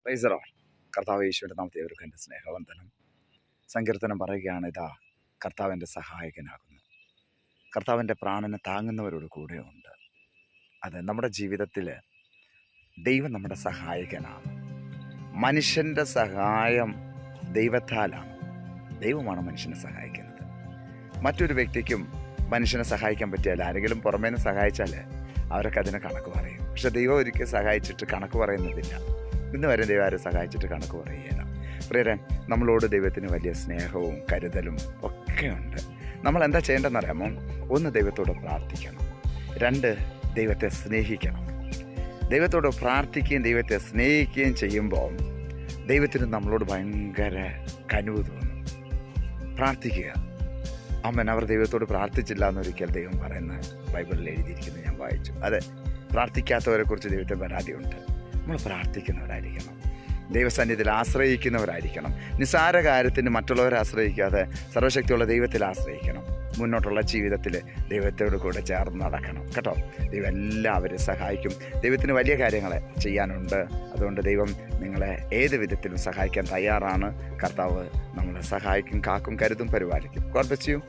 Praise the Lord. കർത്താവ് യേശുവിൻ്റെ നാമത്തിൽ ഏവർക്കും എൻ്റെ സ്നേഹവന്ദനം. സങ്കീർത്തനം പറയുകയാണ്, ഇതാ കർത്താവിൻ്റെ സഹായകനാകുന്നു. കർത്താവിൻ്റെ പ്രാണനെ താങ്ങുന്നവരോട് കൂടെയുണ്ട്. അതെ, നമ്മുടെ ജീവിതത്തിൽ ദൈവം നമ്മുടെ സഹായകനാണ്. മനുഷ്യൻ്റെ സഹായം ദൈവത്താലാണ്. ദൈവമാണ് മനുഷ്യനെ സഹായിക്കുന്നത്. മറ്റൊരു വ്യക്തിക്കും മനുഷ്യനെ സഹായിക്കാൻ പറ്റിയാൽ, ആരെങ്കിലും പുറമേന്ന് സഹായിച്ചാൽ അവരൊക്കെ അതിന് കണക്ക് പറയും. പക്ഷെ ദൈവം ഒരിക്കൽ സഹായിച്ചിട്ട് കണക്ക് പറയുന്നതില്ല. ഇന്ന് വരെ ദൈവം ആരെ സഹായിച്ചിട്ട് കണക്ക് പറയുകയില്ല. പ്രിയരെ, നമ്മളോട് ദൈവത്തിന് വലിയ സ്നേഹവും കരുതലും ഒക്കെയുണ്ട്. നമ്മൾ എന്താ ചെയ്യേണ്ടതെന്ന് അറിയാമോ? ഒന്ന്, ദൈവത്തോട് പ്രാർത്ഥിക്കണം. രണ്ട്, ദൈവത്തെ സ്നേഹിക്കണം. ദൈവത്തോട് പ്രാർത്ഥിക്കുകയും ദൈവത്തെ സ്നേഹിക്കുകയും ചെയ്യുമ്പോൾ ദൈവത്തിന് നമ്മളോട് ഭയങ്കര കനിവ് തോന്നും. പ്രാർത്ഥിക്കുക. അവർ ദൈവത്തോട് പ്രാർത്ഥിച്ചില്ല എന്നൊരിക്കൽ ദൈവം പറയുന്ന ബൈബിളിൽ എഴുതിയിരിക്കുന്നത് ഞാൻ വായിച്ചു. അതെ, പ്രാർത്ഥിക്കാത്തവരെ കുറിച്ച് ദൈവത്തെ പരാതിയുണ്ട്. നമ്മൾ പ്രാർത്ഥിക്കുന്നവരായിരിക്കണം. ദൈവസന്നിധിയിൽ ആശ്രയിക്കുന്നവരായിരിക്കണം. നിസ്സാര കാര്യത്തിന് മറ്റുള്ളവരെ ആശ്രയിക്കാതെ സർവശക്തിയുള്ള ദൈവത്തിൽ ആശ്രയിക്കണം. മുന്നോട്ടുള്ള ജീവിതത്തിൽ ദൈവത്തോട് കൂടെ ചേർന്ന് നടക്കണം കേട്ടോ. ദൈവം എല്ലാവരും സഹായിക്കും. ദൈവത്തിന് വലിയ കാര്യങ്ങൾ ചെയ്യാനുണ്ട്. അതുകൊണ്ട് ദൈവം നിങ്ങളെ ഏത് വിധത്തിലും സഹായിക്കാൻ തയ്യാറാണ്. കർത്താവ് നമ്മളെ സഹായിക്കും, കാക്കും, കരുതും, പരിപാലിക്കും. God bless you.